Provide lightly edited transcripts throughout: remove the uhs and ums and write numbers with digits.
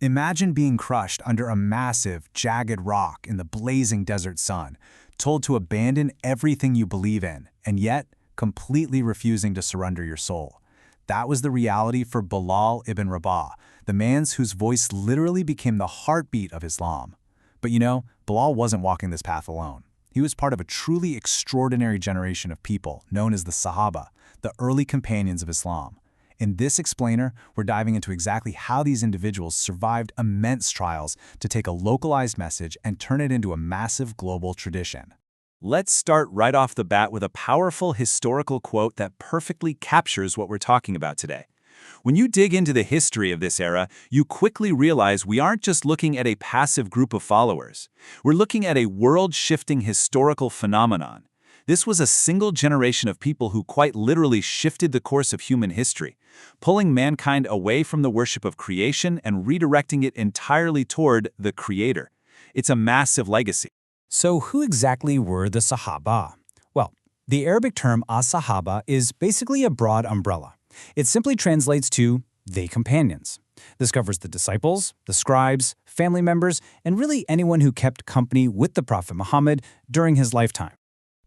Imagine being crushed under a massive, jagged rock in the blazing desert sun, told to abandon everything you believe in, and yet completely refusing to surrender your soul. That was the reality for Bilal ibn Rabah, the man whose voice literally became the heartbeat of Islam. But Bilal wasn't walking this path alone. He was part of a truly extraordinary generation of people known as the Sahaba, the early companions of Islam. In this explainer, we're diving into exactly how these individuals survived immense trials to take a localized message and turn it into a massive global tradition. Let's start right off the bat with a powerful historical quote that perfectly captures what we're talking about today. When you dig into the history of this era, you quickly realize we aren't just looking at a passive group of followers. We're looking at a world-shifting historical phenomenon. This was a single generation of people who quite literally shifted the course of human history, pulling mankind away from the worship of creation and redirecting it entirely toward the Creator. It's a massive legacy. So who exactly were the Sahaba? Well, the Arabic term as-Sahaba is basically a broad umbrella. It simply translates to "they companions." This covers the disciples, the scribes, family members, and really anyone who kept company with the Prophet Muhammad during his lifetime.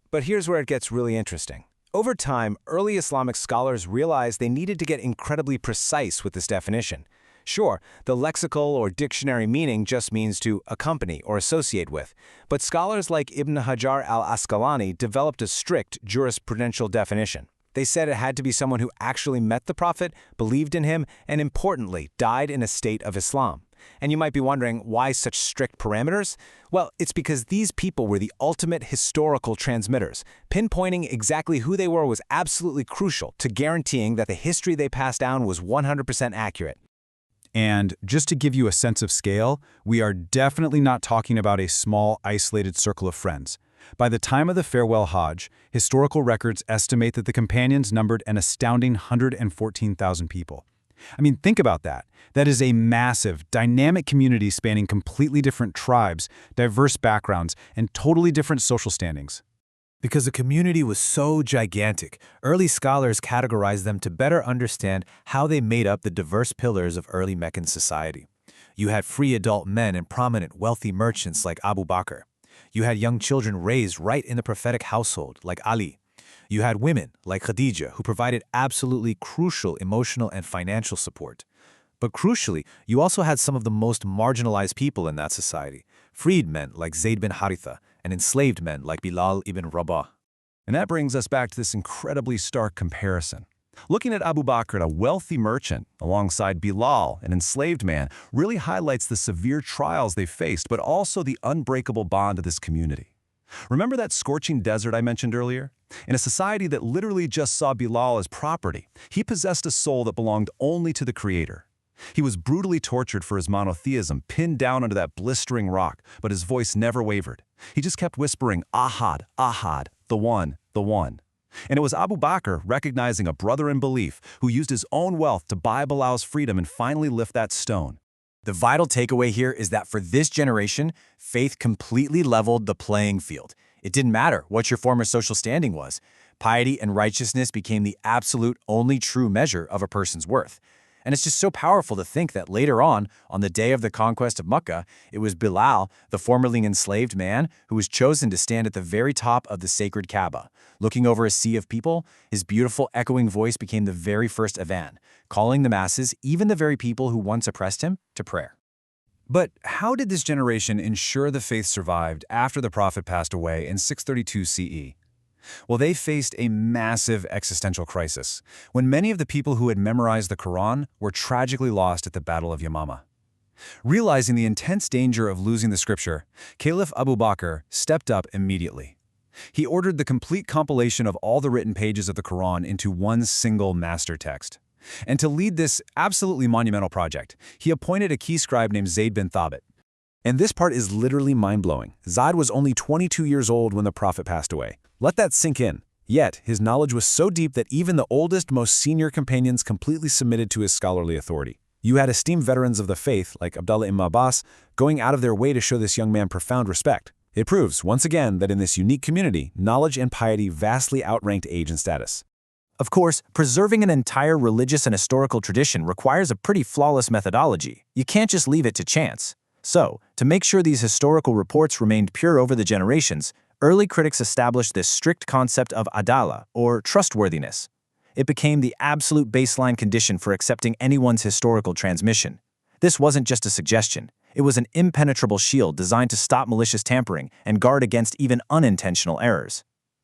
But here's where it gets really interesting. Over time, early Islamic scholars realized they needed to get incredibly precise with this definition. Sure, the lexical or dictionary meaning just means to accompany or associate with, but scholars like Ibn Hajar al-Asqalani developed a strict jurisprudential definition. They said it had to be someone who actually met the Prophet, believed in him, and importantly, died in a state of Islam. And you might be wondering, why such strict parameters? Well, it's because these people were the ultimate historical transmitters. Pinpointing exactly who they were was absolutely crucial to guaranteeing that the history they passed down was 100% accurate. And just to give you a sense of scale, we are definitely not talking about a small, isolated circle of friends. By the time of the farewell Hajj, historical records estimate that the companions numbered an astounding 114,000 people. I mean, think about that. That is a massive, dynamic community spanning completely different tribes, diverse backgrounds, and totally different social standings. Because the community was so gigantic, early scholars categorized them to better understand how they made up the diverse pillars of early Meccan society. You had free adult men and prominent wealthy merchants like Abu Bakr. You had young children raised right in the prophetic household like Ali. You had women like Khadija who provided absolutely crucial emotional and financial support. But crucially, you also had some of the most marginalized people in that society, freed men like Zayd bin Haritha and enslaved men like Bilal ibn Rabah. And that brings us back to this incredibly stark comparison. Looking at Abu Bakr, a wealthy merchant, alongside Bilal, an enslaved man, really highlights the severe trials they faced, but also the unbreakable bond of this community. Remember that scorching desert I mentioned earlier? In a society that literally just saw Bilal as property, he possessed a soul that belonged only to the Creator. He was brutally tortured for his monotheism, pinned down under that blistering rock, but his voice never wavered. He just kept whispering, "Ahad, Ahad, the One, the One." And it was Abu Bakr, recognizing a brother in belief, who used his own wealth to buy Bilal's freedom and finally lift that stone. The vital takeaway here is that for this generation, faith completely leveled the playing field. It didn't matter what your former social standing was. Piety and righteousness became the absolute only true measure of a person's worth. And it's just so powerful to think that later on the day of the conquest of Mecca, it was Bilal, the formerly enslaved man, who was chosen to stand at the very top of the sacred Kaaba. Looking over a sea of people, his beautiful echoing voice became the very first adhan, calling the masses, even the very people who once oppressed him, to prayer. But how did this generation ensure the faith survived after the Prophet passed away in 632 CE? Well, they faced a massive existential crisis, when many of the people who had memorized the Quran were tragically lost at the Battle of Yamama. Realizing the intense danger of losing the scripture, Caliph Abu Bakr stepped up immediately. He ordered the complete compilation of all the written pages of the Quran into one single master text. And to lead this absolutely monumental project, he appointed a key scribe named Zayd bin Thabit. And this part is literally mind-blowing. Zayd was only 22 years old when the Prophet passed away. Let that sink in. Yet, his knowledge was so deep that even the oldest, most senior companions completely submitted to his scholarly authority. You had esteemed veterans of the faith, like Abdullah ibn Abbas, going out of their way to show this young man profound respect. It proves, once again, that in this unique community, knowledge and piety vastly outranked age and status. Of course, preserving an entire religious and historical tradition requires a pretty flawless methodology. You can't just leave it to chance. So, to make sure these historical reports remained pure over the generations, early critics established this strict concept of adala, or trustworthiness. It became the absolute baseline condition for accepting anyone's historical transmission. This wasn't just a suggestion. It was an impenetrable shield designed to stop malicious tampering and guard against even unintentional errors.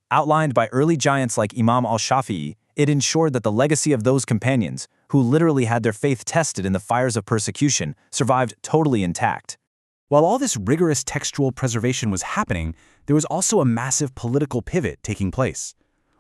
Outlined by early giants like Imam al-Shafi'i, it ensured that the legacy of those companions, who literally had their faith tested in the fires of persecution, survived totally intact. While all this rigorous textual preservation was happening, there was also a massive political pivot taking place.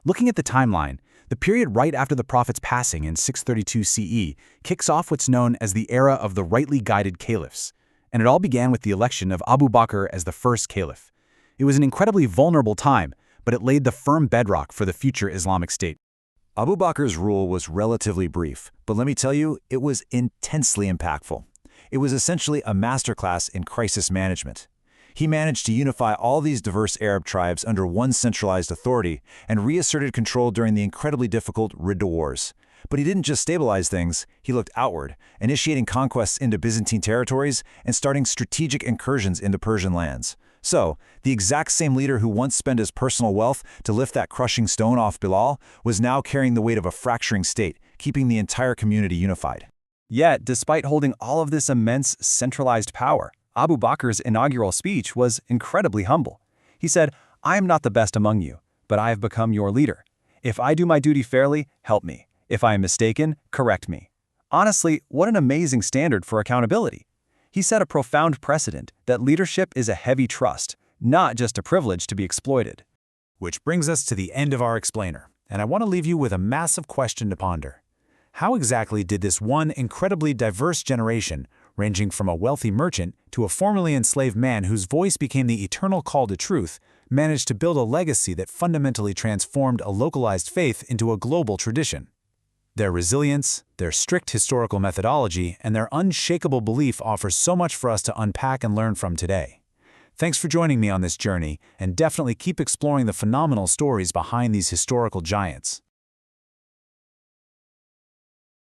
Looking at the timeline, the period right after the Prophet's passing in 632 CE kicks off what's known as the era of the Rightly Guided Caliphs, and it all began with the election of Abu Bakr as the first caliph. It was an incredibly vulnerable time, but it laid the firm bedrock for the future Islamic State. Abu Bakr's rule was relatively brief, but let me tell you, it was intensely impactful. It was essentially a masterclass in crisis management. He managed to unify all these diverse Arab tribes under one centralized authority and reasserted control during the incredibly difficult Ridda Wars. But he didn't just stabilize things, he looked outward, initiating conquests into Byzantine territories and starting strategic incursions into Persian lands. So, the exact same leader who once spent his personal wealth to lift that crushing stone off Bilal was now carrying the weight of a fracturing state, keeping the entire community unified. Yet, despite holding all of this immense centralized power, Abu Bakr's inaugural speech was incredibly humble. He said, "I am not the best among you, but I have become your leader. If I do my duty fairly, help me. If I am mistaken, correct me." Honestly, what an amazing standard for accountability. He set a profound precedent that leadership is a heavy trust, not just a privilege to be exploited. Which brings us to the end of our explainer, and I want to leave you with a massive question to ponder. How exactly did this one incredibly diverse generation, ranging from a wealthy merchant to a formerly enslaved man whose voice became the eternal call to truth, manage to build a legacy that fundamentally transformed a localized faith into a global tradition? Their resilience, their strict historical methodology, and their unshakable belief offers so much for us to unpack and learn from today. Thanks for joining me on this journey, and definitely keep exploring the phenomenal stories behind these historical giants.